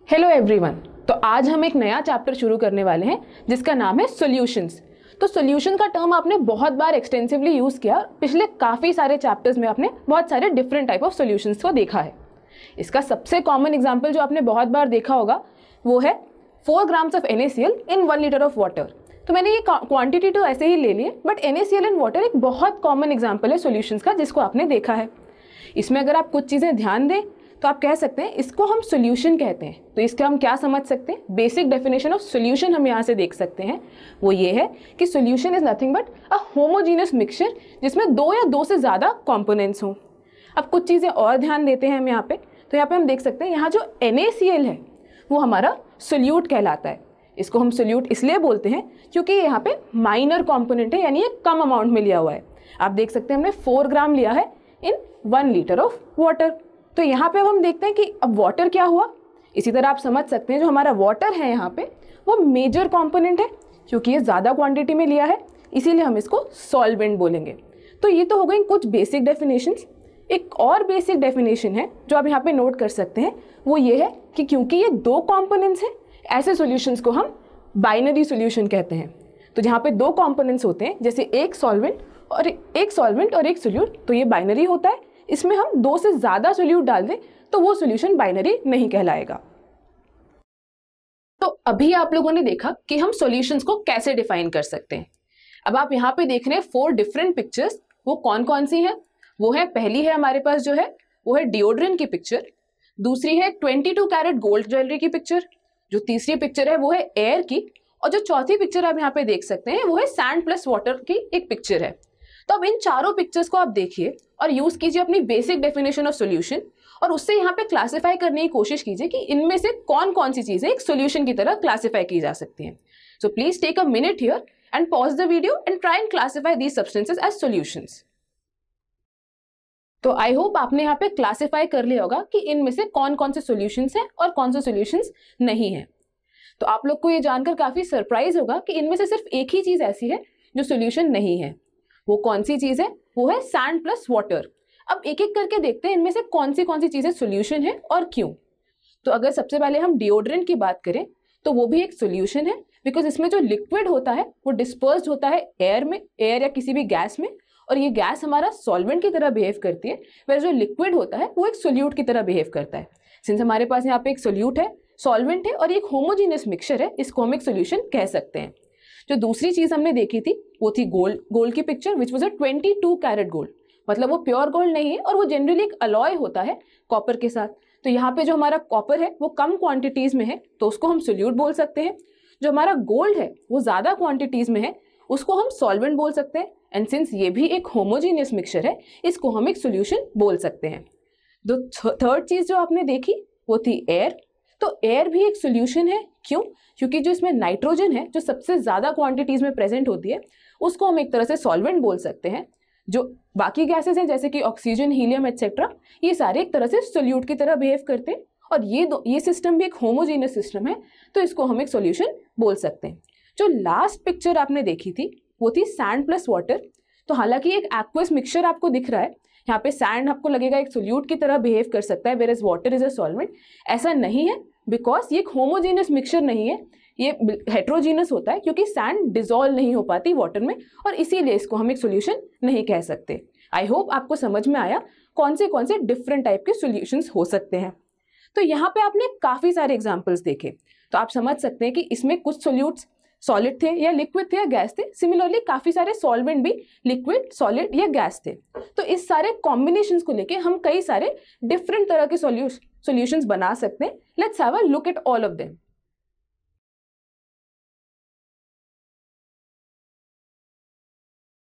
Hello everyone. तो आज हम एक नया चैप्टर शुरू करने वाले हैं जिसका नाम है सॉल्यूशंस। तो सॉल्यूशन का टर्म आपने बहुत बार एक्सटेंसिवली यूज़ किया। पिछले काफ़ी सारे चैप्टर्स में आपने बहुत सारे डिफरेंट टाइप ऑफ सॉल्यूशंस को देखा है। इसका सबसे कॉमन एग्जांपल जो आपने बहुत बार देखा होगा वो है 4 grams of NaCl in 1 litre of water. तो मैंने ये क्वांटिटी तो ऐसे ही ले लिए, बट NaCl इन वाटर एक बहुत कॉमन एग्जाम्पल है सॉल्यूशंस का जिसको आपने देखा है। इसमें अगर आप कुछ चीज़ें ध्यान दें तो आप कह सकते हैं इसको हम सॉल्यूशन कहते हैं। तो इसके हम क्या समझ सकते हैं, बेसिक डेफिनेशन ऑफ सॉल्यूशन हम यहाँ से देख सकते हैं। वो ये है कि solution is nothing but a homogeneous mixture जिसमें 2 या 2 से ज़्यादा कंपोनेंट्स हों। अब कुछ चीज़ें और ध्यान देते हैं हम यहाँ पे, तो यहाँ पे हम देख सकते हैं यहाँ जो NaCl है वो हमारा सोल्यूट कहलाता है। इसको हम सोल्यूट इसलिए बोलते हैं क्योंकि यहाँ पे माइनर कॉम्पोनेंट है, यानी ये कम अमाउंट में लिया हुआ है। आप देख सकते हैं हमने 4 ग्राम लिया है इन 1 लीटर ऑफ वाटर। तो यहाँ पे अब हम देखते हैं कि अब वाटर क्या हुआ। इसी तरह आप समझ सकते हैं जो हमारा वाटर है यहाँ पे वो मेजर कंपोनेंट है, क्योंकि ये ज़्यादा क्वांटिटी में लिया है इसीलिए हम इसको सॉल्वेंट बोलेंगे। तो ये तो हो गई कुछ बेसिक डेफिनेशंस। एक और बेसिक डेफिनेशन है जो आप यहाँ पे नोट कर सकते हैं, वो ये है कि क्योंकि ये 2 कंपोनेंट्स हैं ऐसे सॉल्यूशंस को हम बाइनरी सॉल्यूशन कहते हैं। तो जहाँ पे 2 कंपोनेंट्स होते हैं, जैसे एक सॉल्वेंट और एक सोल्यूट, तो ये बाइनरी होता है। इसमें हम 2 से ज़्यादा सोल्यूट डाल दें तो वो सॉल्यूशन बाइनरी नहीं कहलाएगा। तो अभी आप लोगों ने देखा कि हम सॉल्यूशंस को कैसे डिफाइन कर सकते हैं। अब आप यहाँ पे देख रहे हैं 4 डिफरेंट पिक्चर्स। वो कौन कौन सी हैं? वो है, पहली है हमारे पास जो है वो है डिओड्रेंट की पिक्चर, दूसरी है 22 कैरेट गोल्ड ज्वेलरी की पिक्चर, जो तीसरी पिक्चर है वो है एयर की, और जो चौथी पिक्चर आप यहाँ पे देख सकते हैं वो है सैंड प्लस वाटर की एक पिक्चर है। तो अब इन चारों पिक्चर्स को आप देखिए और यूज कीजिए अपनी बेसिक डेफिनेशन ऑफ सॉल्यूशन, और उससे यहाँ पे क्लासिफाई करने की कोशिश कीजिए कि इनमें से कौन कौन सी चीजें एक सॉल्यूशन की तरह क्लासिफाई की जा सकती हैं। So please take a minute here and pause the video and try and classify these substances as solutions. तो आई होप आपने यहाँ पे क्लासिफाई कर लिया होगा कि इनमें से कौन कौन से सॉल्यूशंस हैं और कौन से सॉल्यूशंस नहीं है। तो आप लोग को ये जानकर काफी सरप्राइज होगा कि इनमें से सिर्फ एक ही चीज ऐसी है जो सॉल्यूशन नहीं है। वो कौन सी चीज है? वो है सैंड प्लस वाटर। अब एक एक करके देखते हैं इनमें से कौन सी चीजें सॉल्यूशन है और क्यों। तो अगर सबसे पहले हम डिओड्रेंट की बात करें तो वो भी एक सॉल्यूशन है, बिकॉज इसमें जो लिक्विड होता है वो डिस्पर्स्ड होता है एयर में, एयर या किसी भी गैस में, और ये गैस हमारा सॉल्वेंट की तरह बिहेव करती है, वह जो लिक्विड होता है वो एक सोल्यूट की तरह बिहेव करता है। सिंस हमारे पास यहाँ पे एक सोल्यूट है, सॉल्वेंट है और एक होमोजीनियस मिक्सचर है, इसको हम एक सोल्यूशन कह सकते हैं। जो दूसरी चीज हमने देखी थी वो थी गोल्ड की picture, which was a 22 carat gold. मतलब वो प्योर गोल्ड नहीं है और वो जनरली एक अलॉय होता है कॉपर के साथ। तो यहाँ पे जो हमारा कॉपर है वो कम क्वांटिटीज में है तो उसको हम सोल्यूट बोल सकते हैं। जो हमारा गोल्ड है वो ज्यादा क्वांटिटीज में है, उसको हम सॉल्वेंट बोल सकते हैं। एंड सिंस ये भी एक होमोजीनियस मिक्सचर है, इसको हम एक सोल्यूशन बोल सकते हैं। जो थर्ड चीज जो आपने देखी वो थी एयर। तो एयर भी एक सोल्यूशन है। क्यों? क्योंकि जो इसमें नाइट्रोजन है जो सबसे ज्यादा क्वांटिटीज में प्रेजेंट होती है, उसको हम एक तरह से सॉल्वेंट बोल सकते हैं। जो बाकी गैसेस हैं जैसे कि ऑक्सीजन, हीलियम एटसेट्रा, ये सारे एक तरह से सोल्यूट की तरह बिहेव करते हैं, और ये सिस्टम भी एक होमोजीनियस सिस्टम है, तो इसको हम एक सॉल्यूशन बोल सकते हैं। जो लास्ट पिक्चर आपने देखी थी वो थी सैंड प्लस वाटर। तो हालांकि एक एक्वस मिक्सचर आपको दिख रहा है, यहाँ पे सैंड आपको लगेगा एक सोल्यूट की तरह बिहेव कर सकता है, whereas water is a solvent. ऐसा नहीं है, बिकॉज ये एक होमोजीनियस मिक्सचर नहीं है, ये हेट्रोजीनस होता है, क्योंकि सैंड डिसॉल्व नहीं हो पाती वाटर में, और इसीलिए इसको हम एक सॉल्यूशन नहीं कह सकते। आई होप आपको समझ में आया कौन से डिफरेंट टाइप के सॉल्यूशंस हो सकते हैं। तो यहाँ पे आपने काफी सारे एग्जांपल्स देखे, तो आप समझ सकते हैं कि इसमें कुछ सॉल्यूट्स सॉलिड थे या लिक्विड थे या गैस थे। सिमिलरली काफी सारे सॉल्वेंट भी लिक्विड, सॉलिड या गैस थे। तो इस सारे कॉम्बिनेशंस को लेके हम कई सारे डिफरेंट तरह के सॉल्यूशंस बना सकते हैं। Let's have a look at all of them.